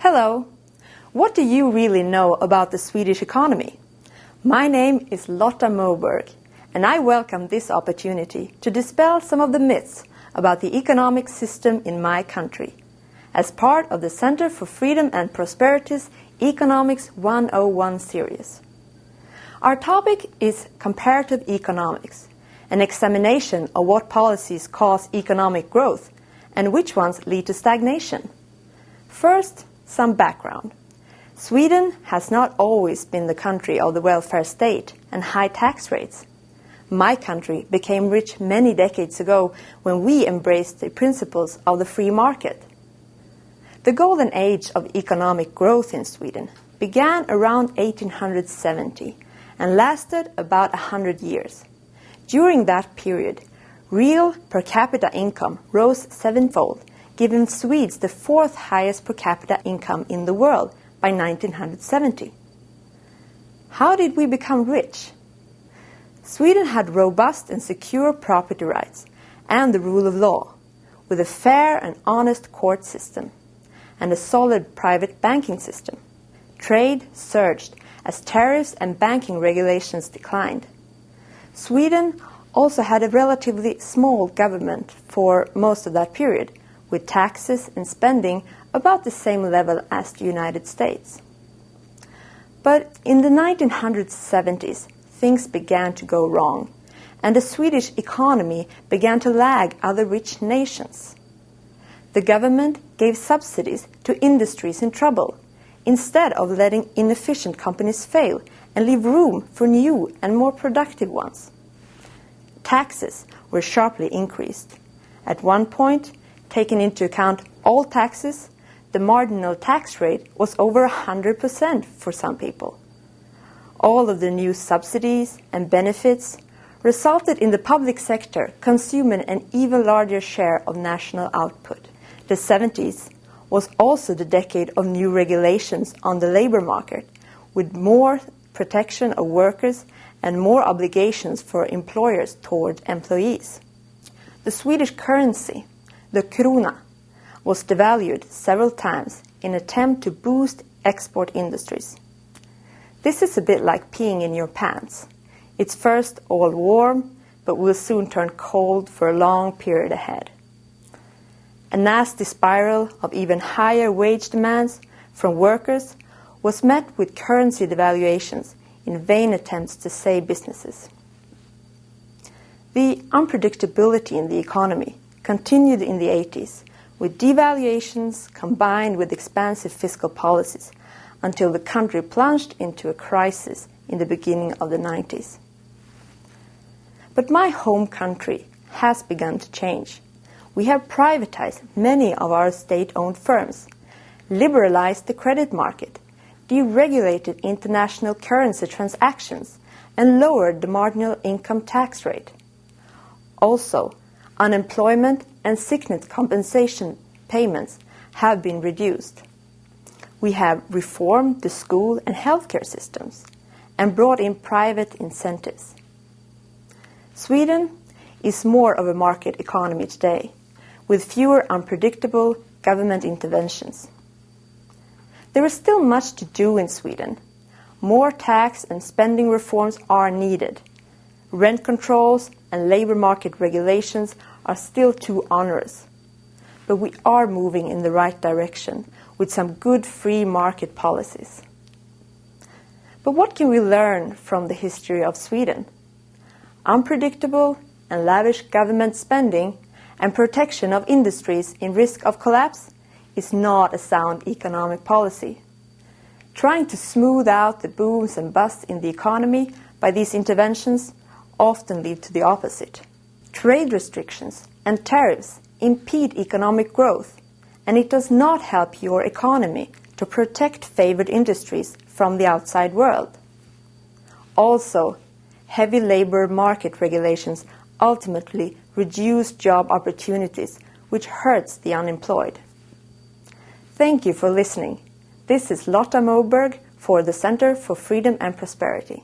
Hello! What do you really know about the Swedish economy? My name is Lotta Moberg, and I welcome this opportunity to dispel some of the myths about the economic system in my country, as part of the Center for Freedom and Prosperity's Economics 101 series. Our topic is comparative economics, an examination of what policies cause economic growth and which ones lead to stagnation. First, some background. Sweden has not always been the country of the welfare state and high tax rates. My country became rich many decades ago when we embraced the principles of the free market. The golden age of economic growth in Sweden began around 1870 and lasted about 100 years. During that period, real per capita income rose sevenfold, giving Swedes the fourth highest per capita income in the world by 1970. How did we become rich? Sweden had robust and secure property rights and the rule of law, with a fair and honest court system, and a solid private banking system. Trade surged as tariffs and banking regulations declined. Sweden also had a relatively small government for most of that period, with taxes and spending about the same level as the United States. But in the 1970s, things began to go wrong, and the Swedish economy began to lag other rich nations. The government gave subsidies to industries in trouble, instead of letting inefficient companies fail and leave room for new and more productive ones. Taxes were sharply increased. At one point, taking into account all taxes, the marginal tax rate was over 100% for some people. All of the new subsidies and benefits resulted in the public sector consuming an even larger share of national output. The 70s was also the decade of new regulations on the labor market, with more protection of workers and more obligations for employers toward employees. The Swedish currency, the krona, was devalued several times in an attempt to boost export industries. This is a bit like peeing in your pants. It's first all warm, but will soon turn cold for a long period ahead. A nasty spiral of even higher wage demands from workers was met with currency devaluations in vain attempts to save businesses. The unpredictability in the economy continued in the 80s, with devaluations combined with expansive fiscal policies, until the country plunged into a crisis in the beginning of the 90s. But my home country has begun to change. We have privatized many of our state-owned firms, liberalized the credit market, deregulated international currency transactions, and lowered the marginal income tax rate. Also, unemployment and sickness compensation payments have been reduced. We have reformed the school and healthcare systems and brought in private incentives. Sweden is more of a market economy today, with fewer unpredictable government interventions. There is still much to do in Sweden. More tax and spending reforms are needed. Rent controls and labor market regulations are still too onerous. But we are moving in the right direction with some good free market policies. But what can we learn from the history of Sweden? Unpredictable and lavish government spending and protection of industries in risk of collapse is not a sound economic policy. Trying to smooth out the booms and busts in the economy by these interventions often lead to the opposite. Trade restrictions and tariffs impede economic growth, and it does not help your economy to protect favored industries from the outside world. Also, heavy labor market regulations ultimately reduce job opportunities, which hurts the unemployed. Thank you for listening. This is Lotta Moberg for the Center for Freedom and Prosperity.